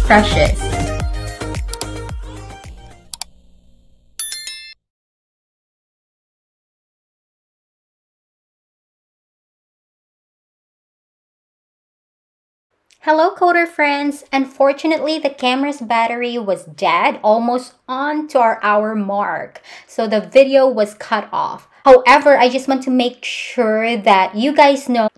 precious. Hello coder friends! Unfortunately, the camera's battery was dead almost on to our hour mark, so the video was cut off. However, I just want to make sure that you guys know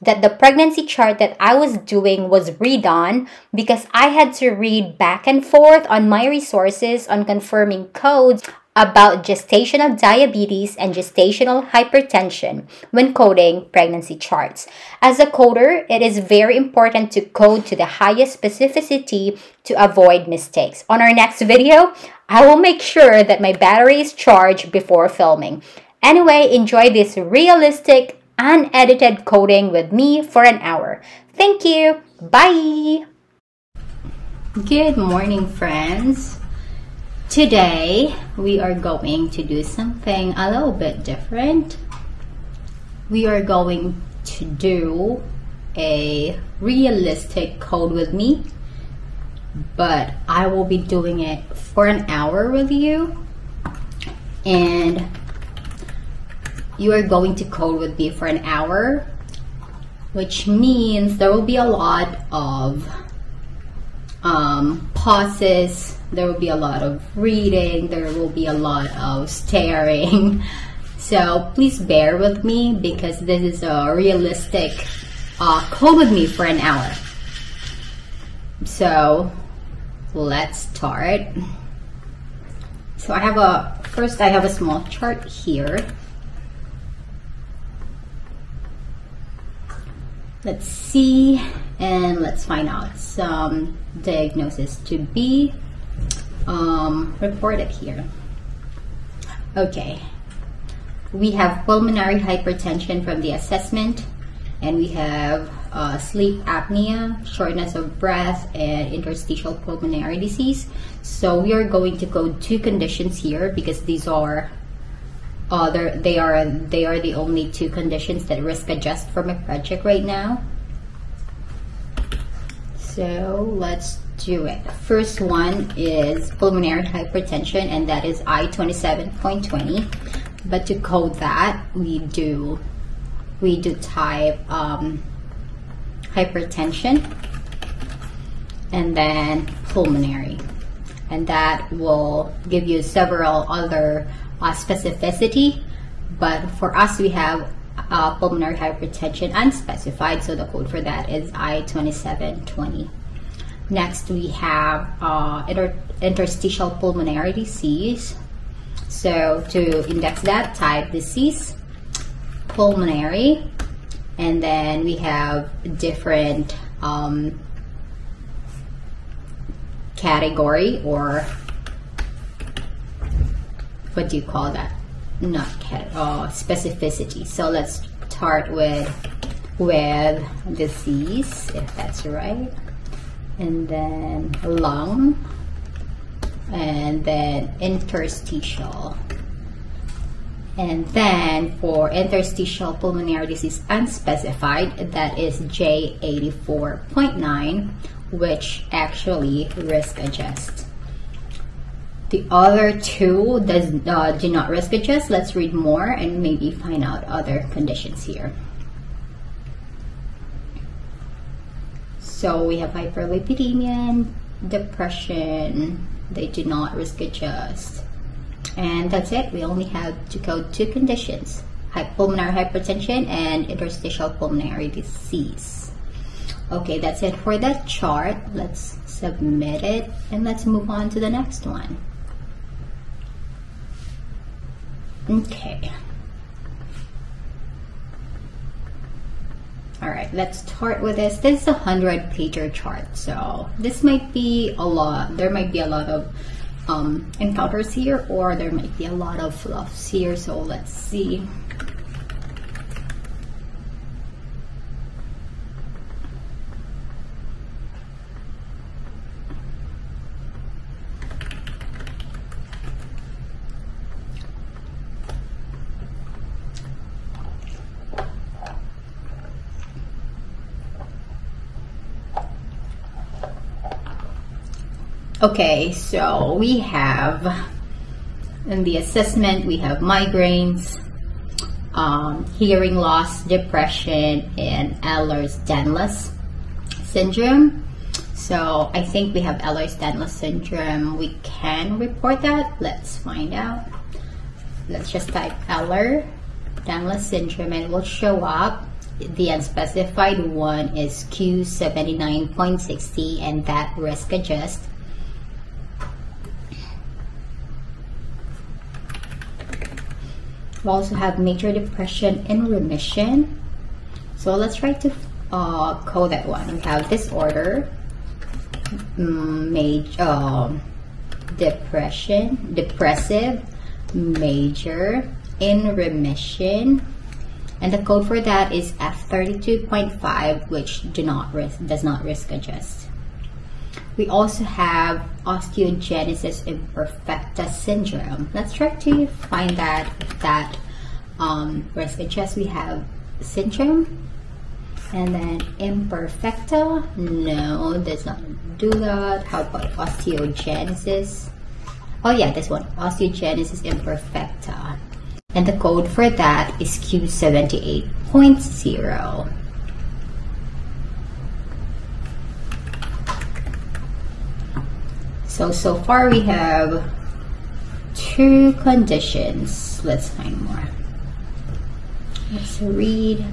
that the pregnancy chart that I was doing was redone because I had to read back and forth on my resources on confirming codes about gestational diabetes and gestational hypertension when coding pregnancy charts. As a coder, it is very important to code to the highest specificity to avoid mistakes. On our next video, I will make sure that my battery is charged before filming. Anyway, enjoy this realistic, unedited coding with me for an hour. Thank you. Bye. Good morning, friends. Today, we are going to do something a little bit different. We are going to do a realistic code with me, but I will be doing it for an hour with you, and you are going to code with me for an hour, which means there will be a lot of pauses, there will be a lot of reading, there will be a lot of staring. So please bear with me because this is a realistic code with me for an hour. So let's start. So I have a small chart here. Let's see, and let's find out some diagnosis to be reported here. Okay, we have pulmonary hypertension from the assessment, and we have sleep apnea, shortness of breath, and interstitial pulmonary disease. So we are going to code two conditions here because these are they are the only two conditions that risk adjust for my project right now. So let's do it. First one is pulmonary hypertension, and that is I-27.20. But to code that, we do type hypertension and then pulmonary, and that will give you several other specificity, but for us we have pulmonary hypertension unspecified, so the code for that is I-2720. Next we have interstitial pulmonary disease. So to index that, type disease, pulmonary, and then we have different category, or what do you call that? Not specificity. So let's start with disease, if that's right, and then lung, and then interstitial, and then for interstitial pulmonary disease unspecified, that is J84.9, which actually risk adjust. The other two do not risk adjust. Let's read more and maybe find out other conditions here. So we have hyperlipidemia, depression, they do not risk adjust. And that's it. We only have to code two conditions, pulmonary hypertension and interstitial pulmonary disease. Okay, that's it for that chart. Let's submit it and let's move on to the next one. Okay. All right, let's start with this. This is a 100-pager chart, so this might be a lot. There might be a lot of encounters here, or there might be a lot of fluffs here. So let's see. Okay, so we have in the assessment, we have migraines, hearing loss, depression, and Ehlers-Danlos syndrome. So I think we have Ehlers-Danlos syndrome. We can report that. Let's find out. Let's just type Ehlers-Danlos syndrome and it will show up. The unspecified one is Q79.60 and that risk adjust. We also have major depression in remission. So let's try to code that one. We have disorder, depressive, major, in remission, and the code for that is F32.5, which does not risk adjust. We also have osteogenesis imperfecta syndrome. Let's try to find that risk adjust. We have syndrome and then imperfecta. No, does not do that. How about osteogenesis? Oh yeah, this one, osteogenesis imperfecta. And the code for that is Q78.0. So far we have 2 conditions. Let's find more. Let's read.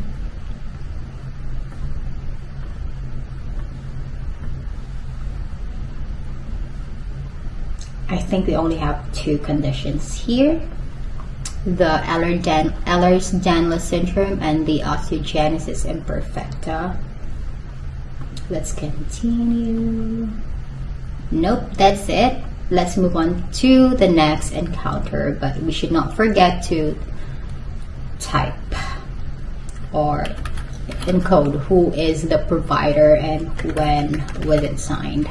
I think we only have 2 conditions here. The Ehlers-Danlos syndrome and the osteogenesis imperfecta. Let's continue. Nope, that's it. Let's move on to the next encounter, but we should not forget to type or encode who is the provider and when was it signed.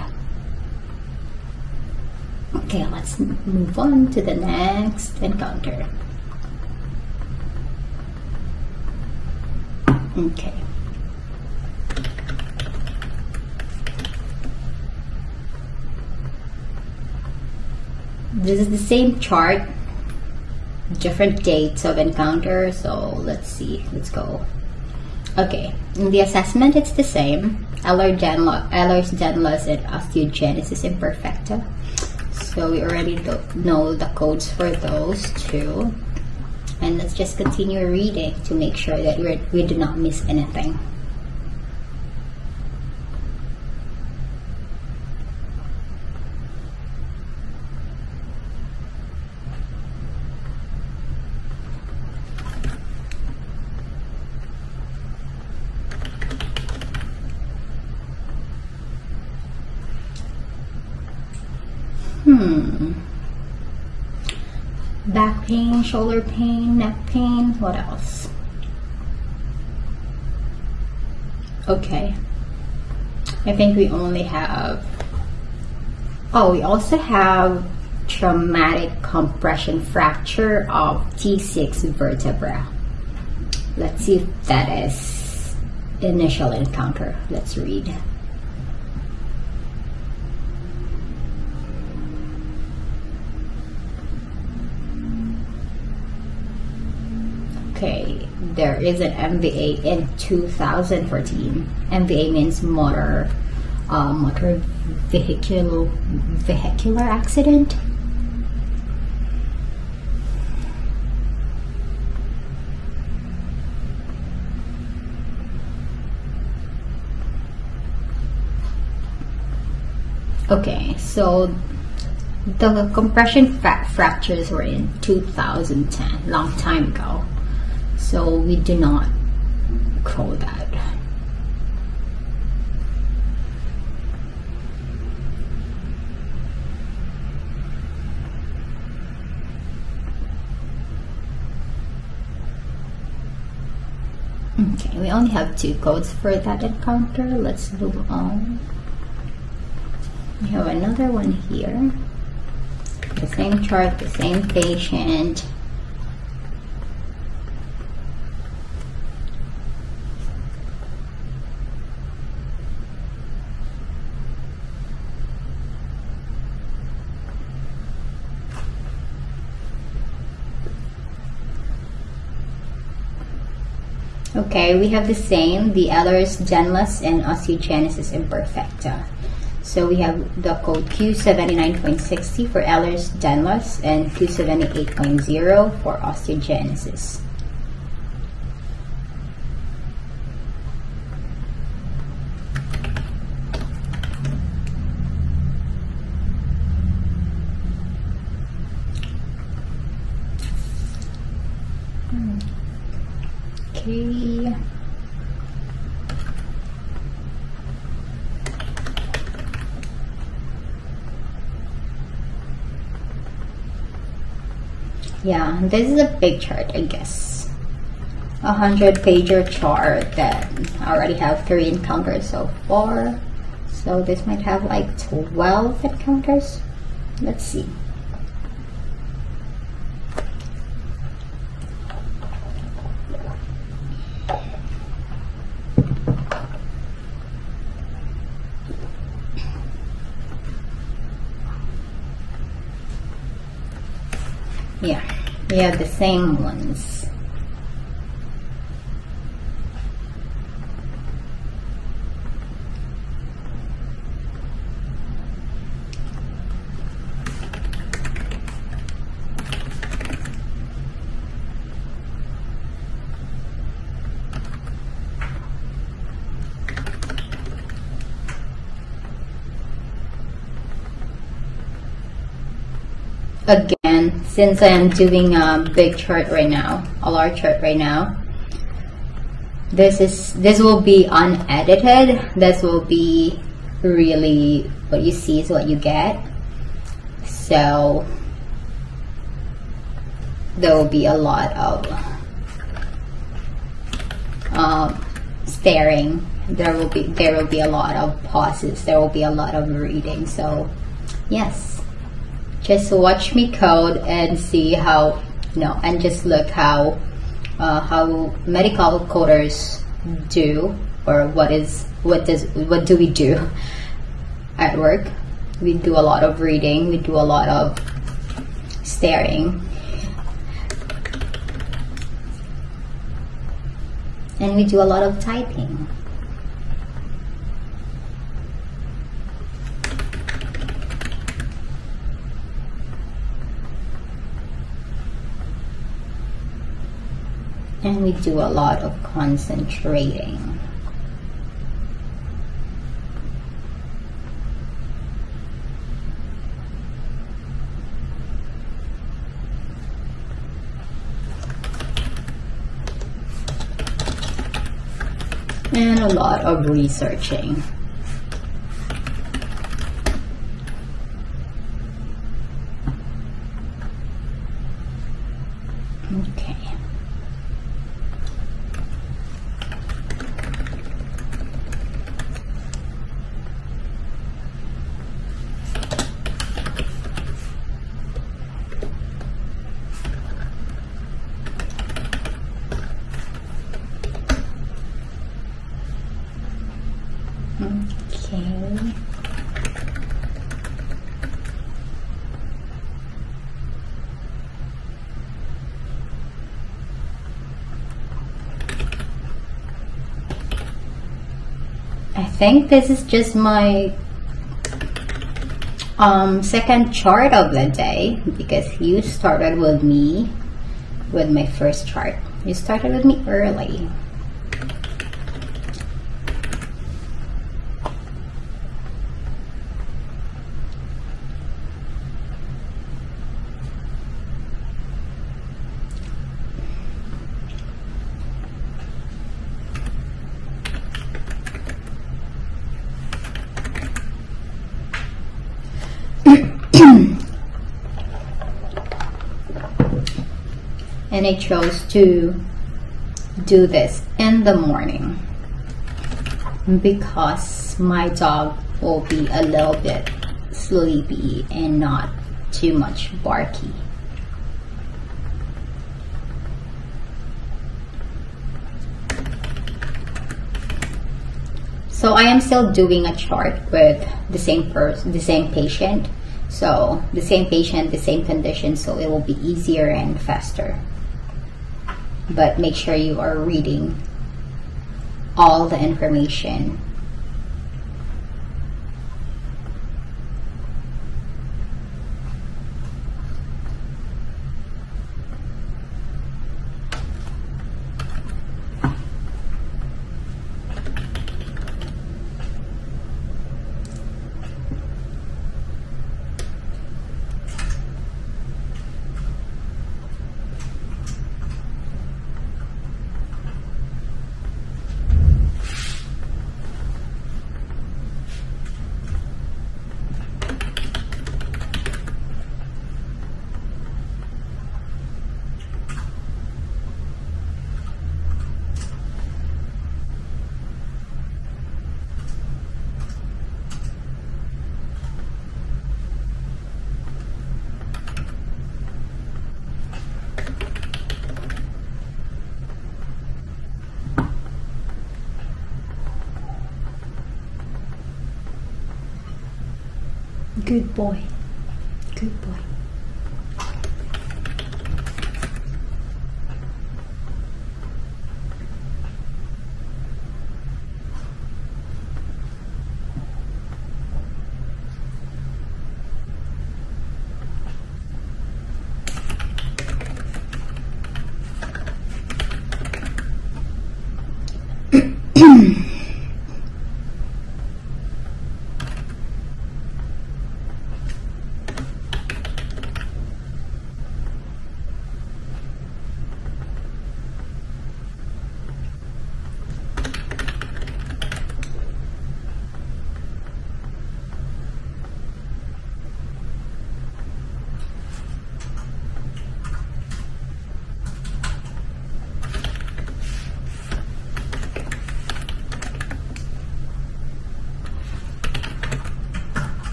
Okay, let's move on to the next encounter. Okay. This is the same chart, different dates of encounter, so let's see, let's go. Okay, in the assessment it's the same, Ehlers-Danlos and osteogenesis imperfecta. So we already know the codes for those 2. And let's just continue reading to make sure that we do not miss anything. Back pain, shoulder pain, neck pain, what else? Okay, I think we only have, we also have traumatic compression fracture of T6 vertebra. Let's see if that is initial encounter. Let's read. Okay, there is an MVA in 2014. MVA means motor vehicular accident. Okay, so the compression fractures were in 2010, long time ago. So we do not code that. Okay, we only have 2 codes for that encounter. Let's move on. We have another one here. The same chart, the same patient. Okay, we have the same, the Ehlers Danlos and osteogenesis imperfecta. So we have the code Q79.60 for Ehlers Danlos and Q78.0 for osteogenesis. Okay. Yeah, this is a big chart, I guess. 100-pager chart that I already have 3 encounters so far. So this might have like 12 encounters. Let's see. Yeah, we have the same ones. Again, since I am doing a big chart right now, a large chart right now, this will be unedited. This will be really what you see is what you get. So there will be a lot of staring. There will be a lot of pauses. There will be a lot of reading. So yes. Just watch me code and see how, and just look how medical coders do, or what do we do at work. We do a lot of reading, we do a lot of staring, and we do a lot of typing. And we do a lot of concentrating. And a lot of researching. Okay. Okay. I think this is just my second chart of the day, because you started with me with my first chart. You started with me early. And I chose to do this in the morning because my dog will be a little bit sleepy and not too much barky. So I am still doing a chart with the same patient. So the same patient, the same condition, so it will be easier and faster. But make sure you are reading all the information. Good boy. Good boy.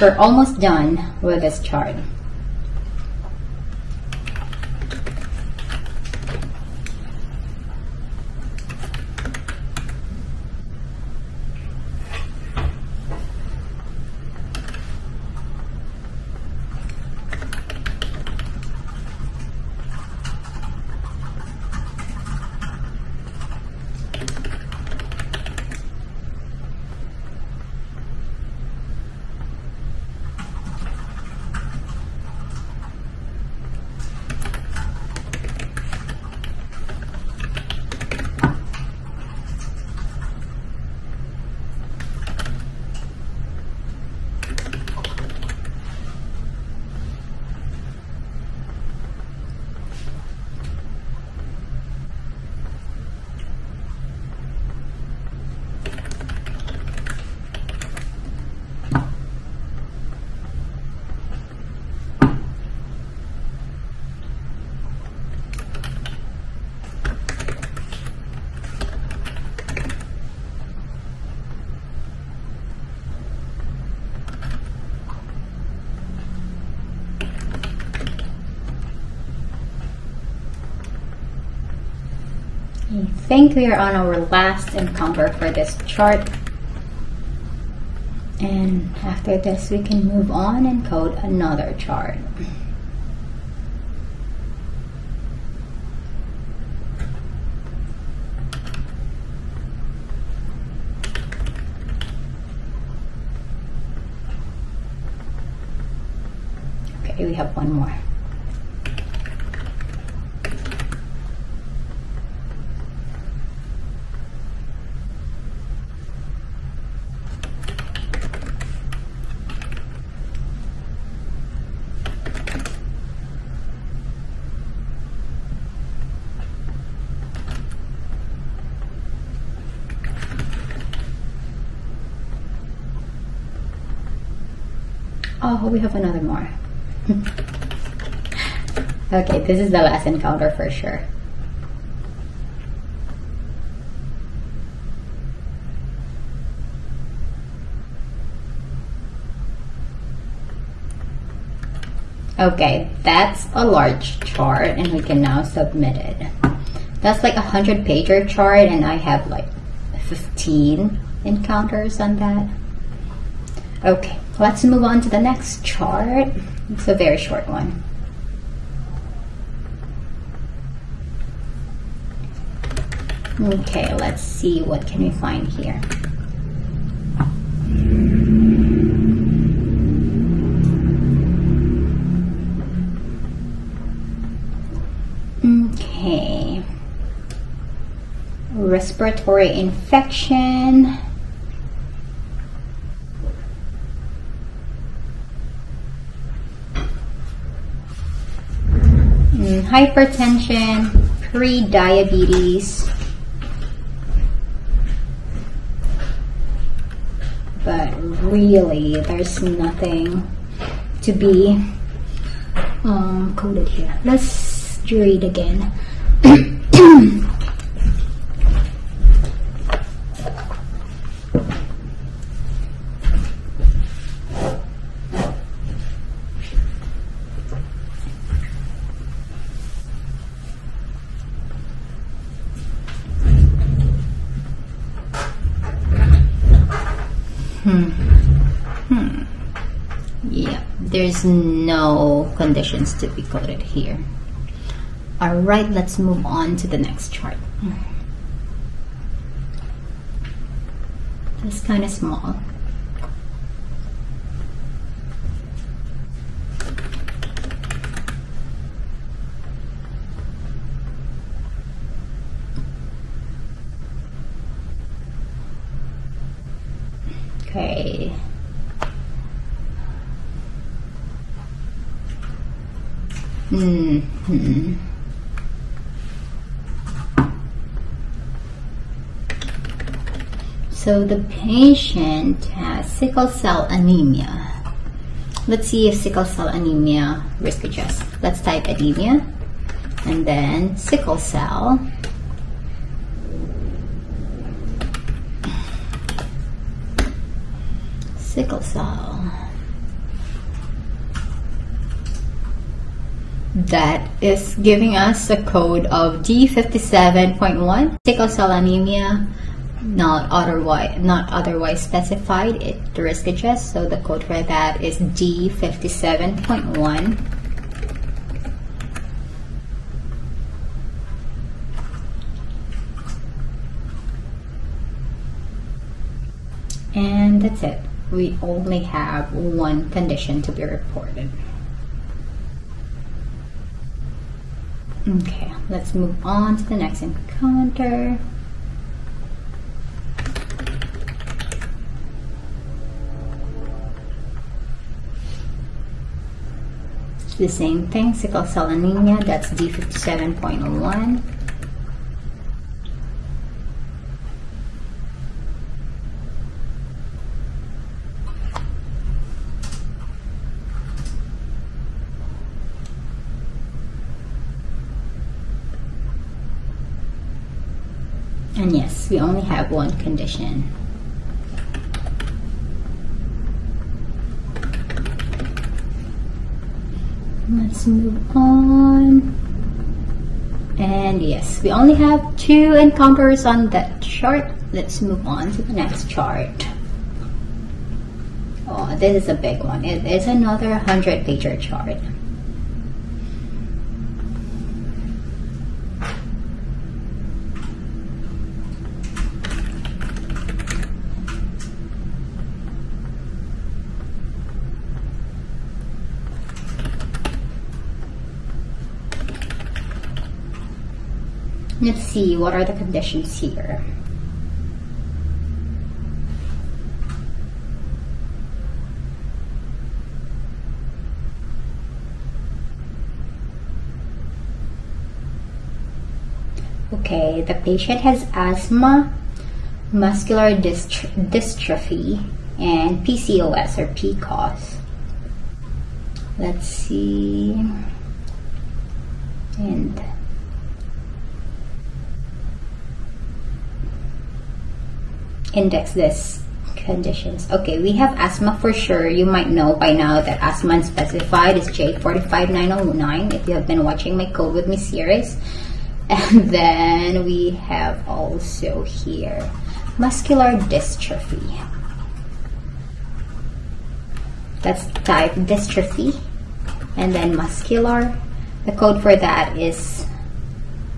We're almost done with this chart. I think we are on our last encounter for this chart. And after this, we can move on and code another chart. Okay, we have one more. Oh, we have another more. Okay, this is the last encounter for sure. Okay, that's a large chart and we can now submit it. That's like 100-pager chart and I have like 15 encounters on that. Okay, let's move on to the next chart. It's a very short one. Okay, let's see what can we find here. Okay. Respiratory infection. Hypertension, pre-diabetes. But really, there's nothing to be coded here. Let's read again. Yeah, there's no conditions to be coded here. All right, let's move on to the next chart. It's kind of small. Okay. So the patient has sickle cell anemia. Let's see if sickle cell anemia risk adjusts. Let's type anemia and then sickle cell. Sickle cell. That is giving us a code of D57.1. Sickle cell anemia, not otherwise specified. It risk adjusts, so the code for that is D57.1. And that's it. We only have one condition to be reported. Okay, let's move on to the next encounter. The same thing, sickle cell anemia, that's D57.1. And yes, we only have one condition. Let's move on. And yes, we only have 2 encounters on that chart. Let's move on to the next chart. Oh, this is a big one. It is another 100-pager chart. Let's see, what are the conditions here? Okay, the patient has asthma, muscular dystrophy, and PCOS or PCOS. Let's see. And index this conditions. Okay, we have asthma for sure. You might know by now that asthma unspecified is J45909 if you have been watching my Code With Me series. And then we have also here muscular dystrophy. That's type dystrophy. And then muscular, the code for that is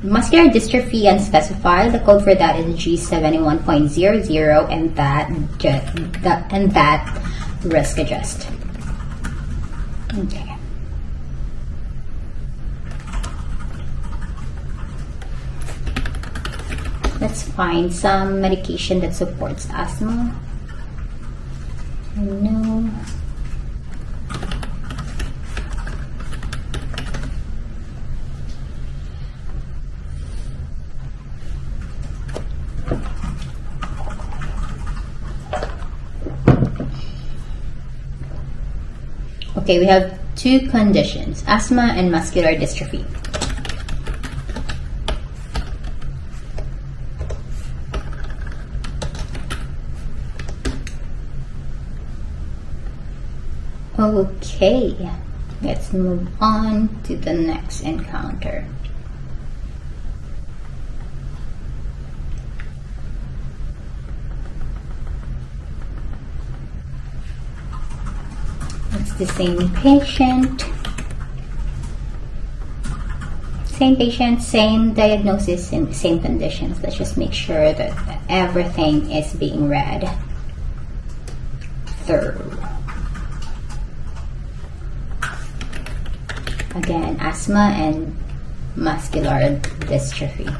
muscular dystrophy unspecified. The code for that is G71.00, and that risk adjust. Okay. Let's find some medication that supports asthma. No. Okay, we have two conditions, asthma and muscular dystrophy. Okay, let's move on to the next encounter. It's the same patient, same diagnosis, and same conditions. Let's just make sure that everything is being read through. Again, asthma and muscular dystrophy.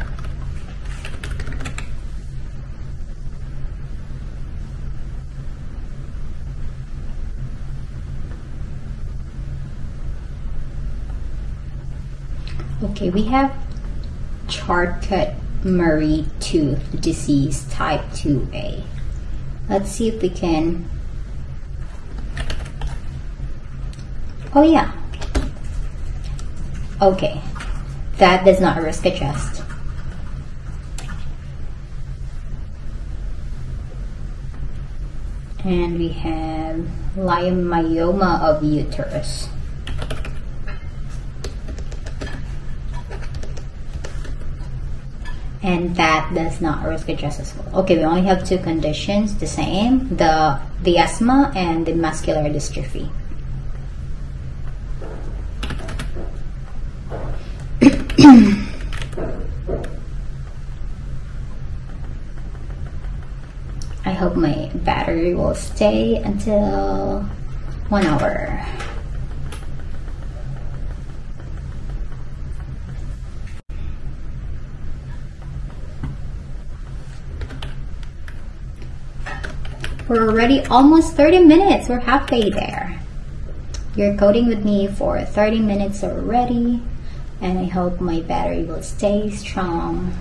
Okay, we have Charcot-Marie tooth disease type 2A. Let's see if we can. Oh yeah. Okay, that does not risk adjust. And we have leiomyoma of uterus. And that does not risk adjust as well. Okay, we only have two conditions, the same, the asthma and the muscular dystrophy. I hope my battery will stay until 1 hour. We're already almost 30 minutes. We're halfway there. You're coding with me for 30 minutes already, and I hope my battery will stay strong.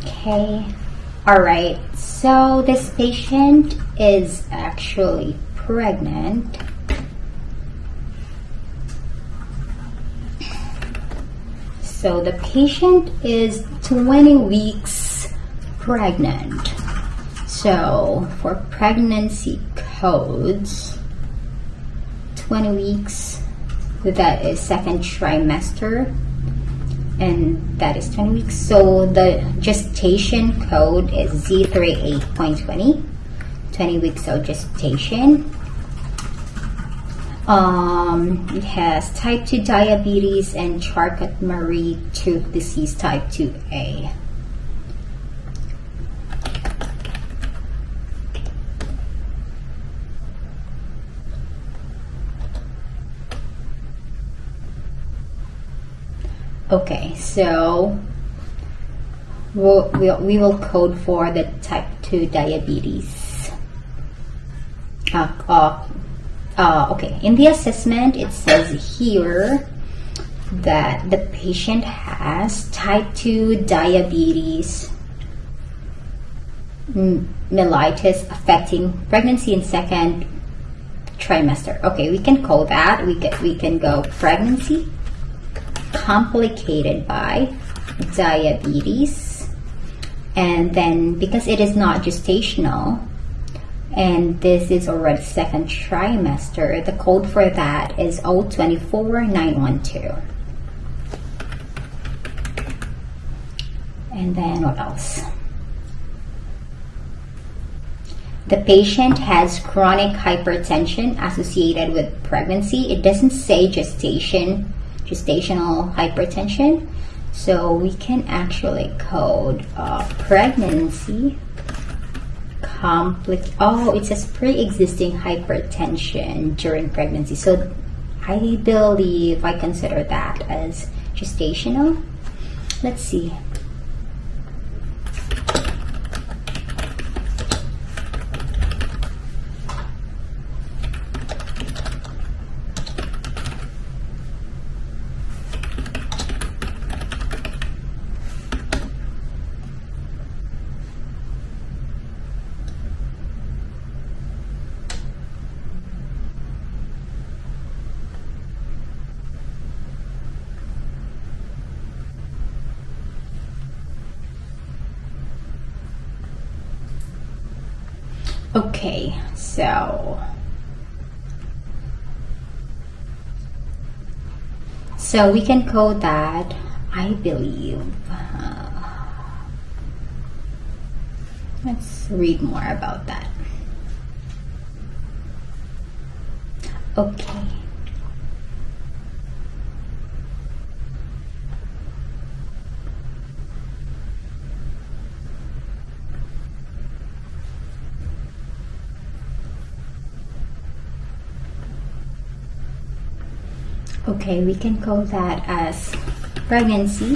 Okay. Alright, so this patient is actually pregnant. So the patient is 20 weeks pregnant. So for pregnancy codes, 20 weeks, that is second trimester, and that is 20 weeks. So the gestation code is Z38.20, 20 weeks of gestation. It has type 2 diabetes and Charcot-Marie tooth disease type 2A. Okay, so we will code for the type 2 diabetes. Okay, in the assessment it says here that the patient has type 2 diabetes mellitus affecting pregnancy in second trimester. Okay, we can call that. We can go pregnancy complicated by diabetes. And then because it is not gestational, and this is already second trimester, the code for that is 024912. And then what else? The patient has chronic hypertension associated with pregnancy. It doesn't say gestational hypertension, so we can actually code pregnancy. Oh, it says pre-existing hypertension during pregnancy. So I believe I consider that as gestational. Let's see. Okay, so we can code that, I believe. Let's read more about that. Okay. Okay, we can call that as pregnancy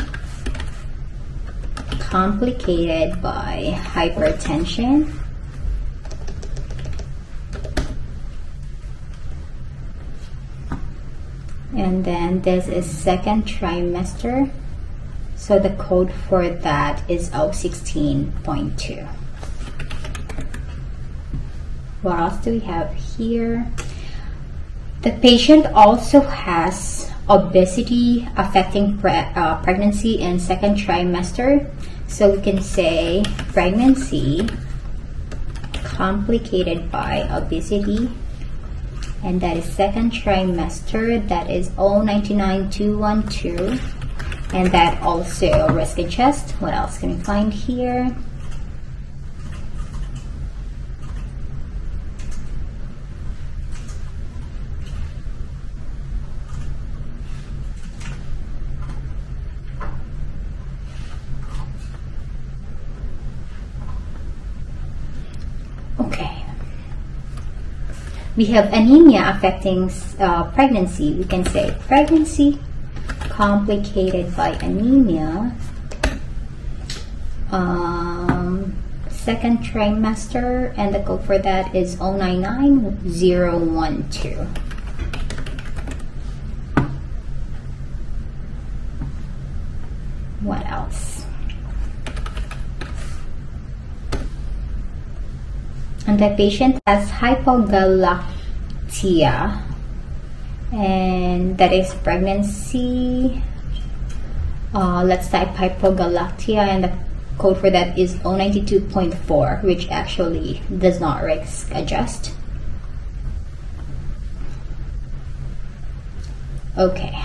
complicated by hypertension and then this is second trimester, so the code for that is 016.2. What else do we have here? The patient also has obesity affecting pregnancy in second trimester. So we can say pregnancy complicated by obesity. And that is second trimester. That is 099212. And that also risk adjust. What else can we find here? Okay, we have anemia affecting pregnancy. We can say pregnancy complicated by anemia, second trimester, and the code for that is 099012. What else? And the patient has hypogalactia, and that is pregnancy. Let's type hypogalactia, and the code for that is 092.4, which actually does not risk adjust. Okay.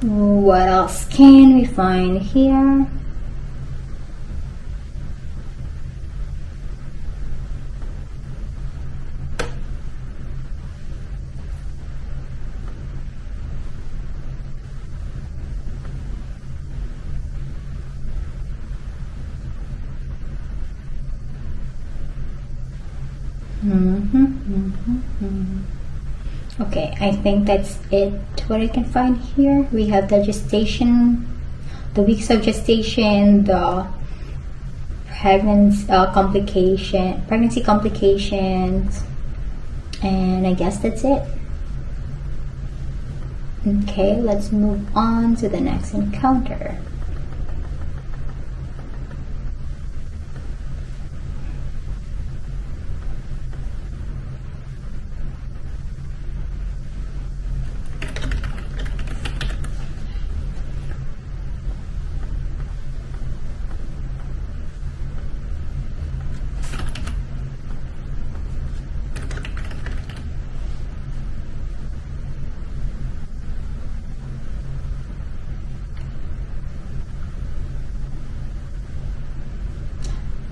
What else can we find here? Okay, I think that's it what I can find here. We have the gestation, the weeks of gestation, the pregnancy complications, and I guess that's it. Okay, let's move on to the next encounter.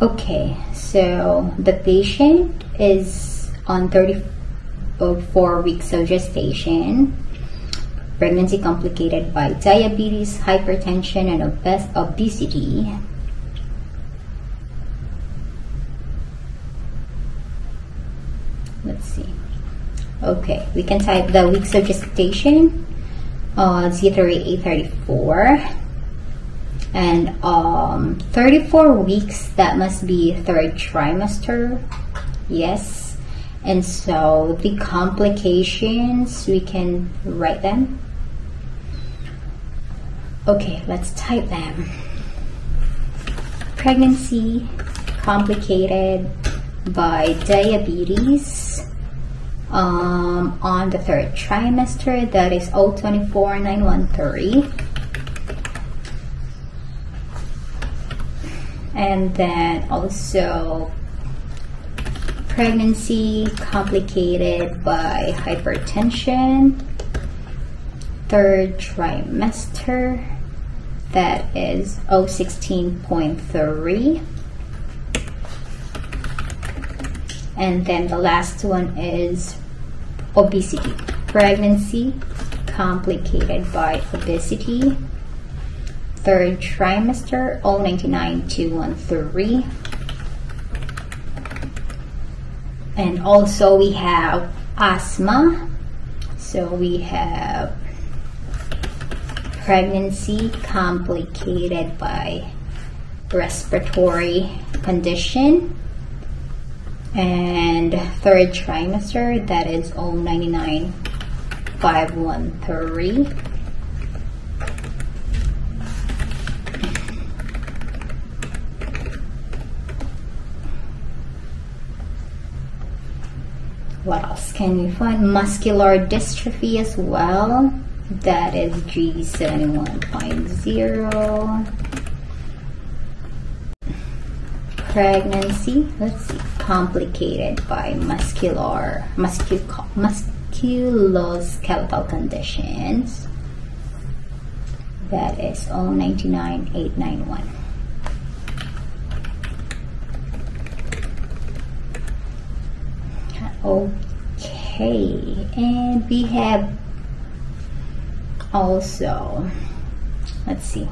Okay, so the patient is on 34 weeks of gestation, pregnancy complicated by diabetes, hypertension, and obesity. Let's see. Okay, we can type the weeks of gestation, Z3834. And 34 weeks, that must be third trimester. Yes. And so the complications, we can write them. Okay, let's type them. Pregnancy complicated by diabetes on the third trimester, that is 024913. And then also pregnancy complicated by hypertension, third trimester, that is 016.3. And then the last one is obesity, pregnancy complicated by obesity, third trimester, 099,213. And also we have asthma. So we have pregnancy complicated by respiratory condition, and third trimester, that is 099,513. What else can we find? Muscular dystrophy as well. That is G71.0. Pregnancy, let's see, complicated by musculoskeletal conditions. That is 099,891. Okay, and we have also, let's see,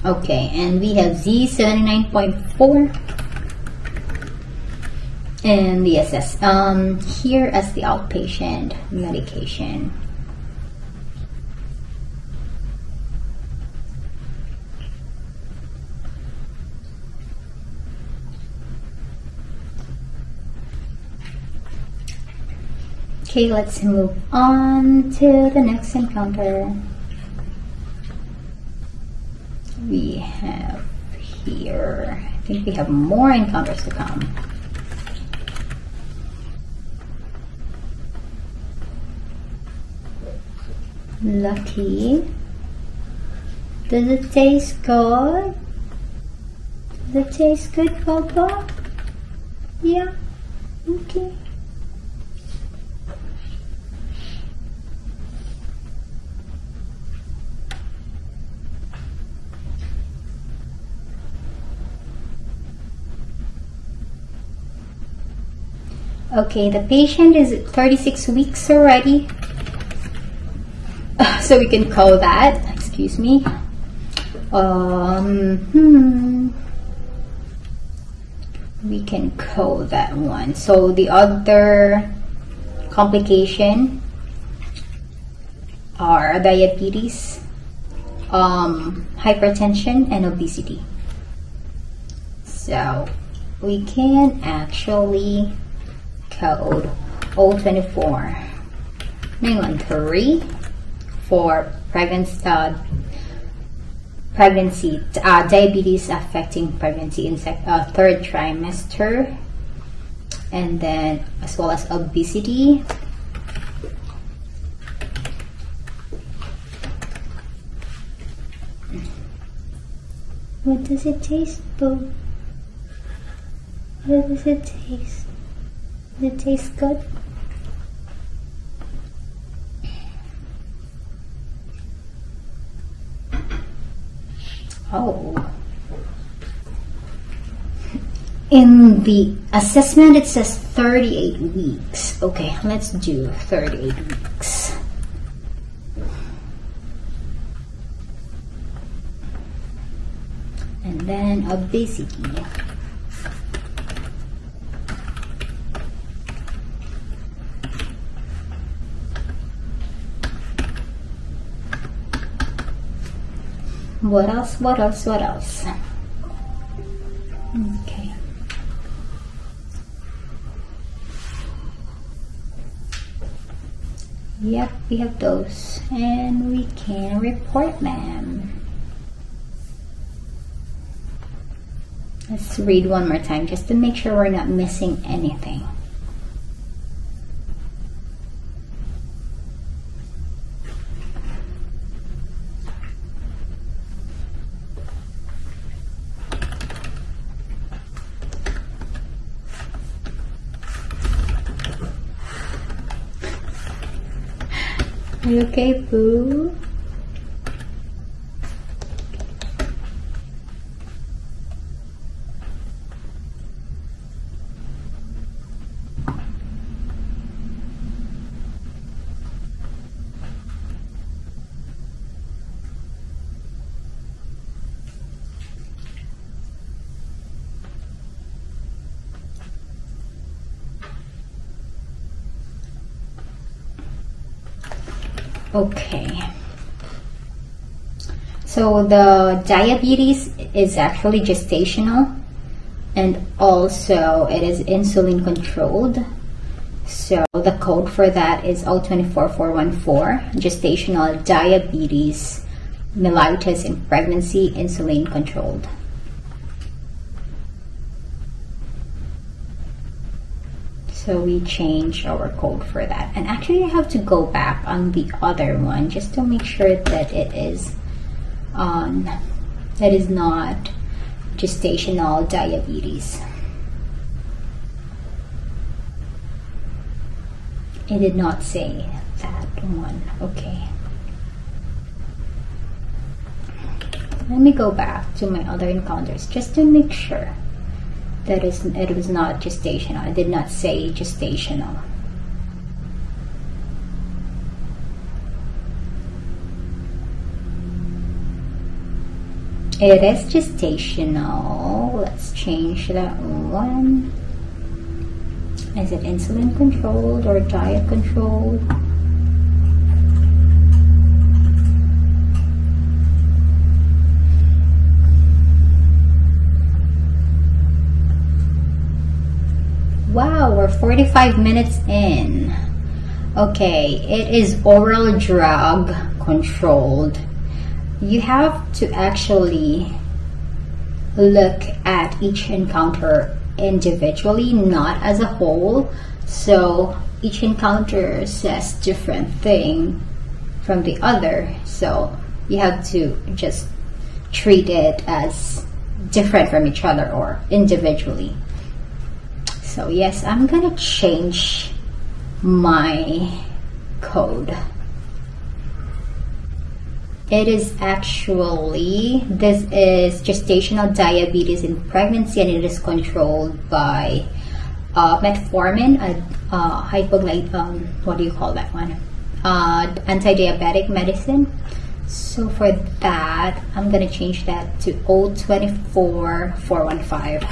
okay, and we have Z79.4, And the here as the outpatient medication. Okay, let's move on to the next encounter. We have here, I think we have more encounters to come. Lucky. Does it taste good? Does it taste good, Papa? Yeah? Okay. Okay, the patient is 36 weeks already. So we can call that, excuse me. We can call that one. So the other complication are diabetes, hypertension, and obesity. So we can actually code 024 913 for pregnancy, diabetes affecting pregnancy in third trimester, and then as well as obesity. What does it taste, Boo? What does it taste? Does it taste good? Oh. In the assessment, it says 38 weeks. Okay, let's do 38 weeks. And then obesity. What else? What else? What else? Okay. Yep, we have those. And we can report them. Let's read one more time just to make sure we're not missing anything. Are you okay, Boo? Okay, so the diabetes is actually gestational, and also it is insulin controlled. So the code for that is 024414, gestational diabetes mellitus in pregnancy, insulin controlled. So we change our code for that. And actually I have to go back on the other one just to make sure that it is that is not gestational diabetes. It did not say that one. Okay. Let me go back to my other encounters just to make sure that it was not gestational. I did not say gestational. It is gestational. Let's change that one. Is it insulin controlled or diet controlled? Wow, we're 45 minutes in. Okay, it is oral drug controlled. You have to actually look at each encounter individually, not as a whole. So each encounter says different thing from the other. So you have to just treat it as different from each other or individually. So yes, I'm gonna change my code. It is actually, this is gestational diabetes in pregnancy, and it is controlled by metformin, what do you call that one? Anti-diabetic medicine. So for that, I'm gonna change that to 024415.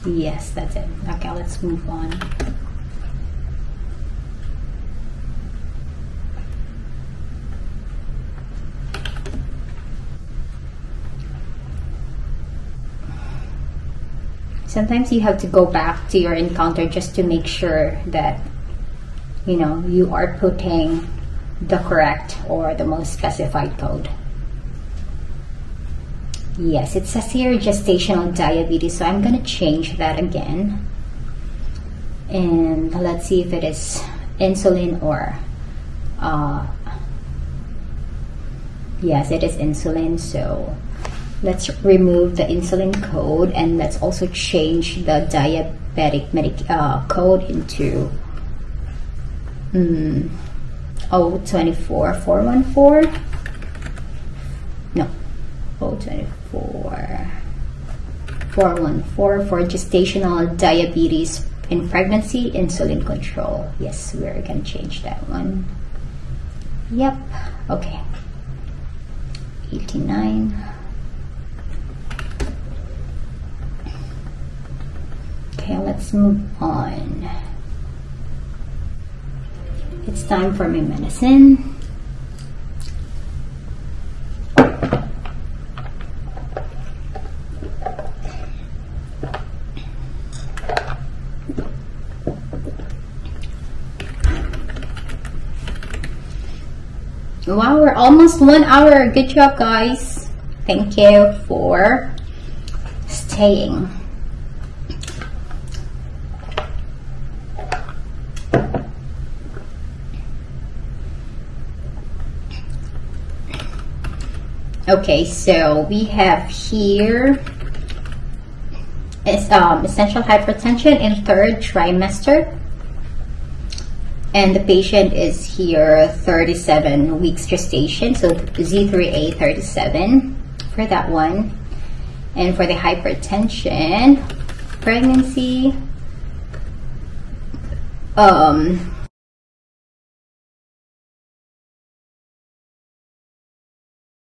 Yes, that's it. Okay, let's move on. Sometimes you have to go back to your encounter just to make sure that, you know, you are putting the correct or the most specified code. Yes, it says here gestational diabetes, so I'm going to change that again. And let's see if it is insulin or... yes, it is insulin, so let's remove the insulin code, and let's also change the diabetic code into 024414. No, 024414 for gestational diabetes in pregnancy, insulin control. Yes, we're gonna change that one. Yep. Okay. 89. Okay, let's move on. It's time for my medicine. Wow, we're almost 1 hour. Good job, guys. Thank you for staying. Okay, so we have here is essential hypertension in 3rd trimester. And the patient is here 37 weeks gestation, so Z3A 37 for that one. And for the hypertension, pregnancy,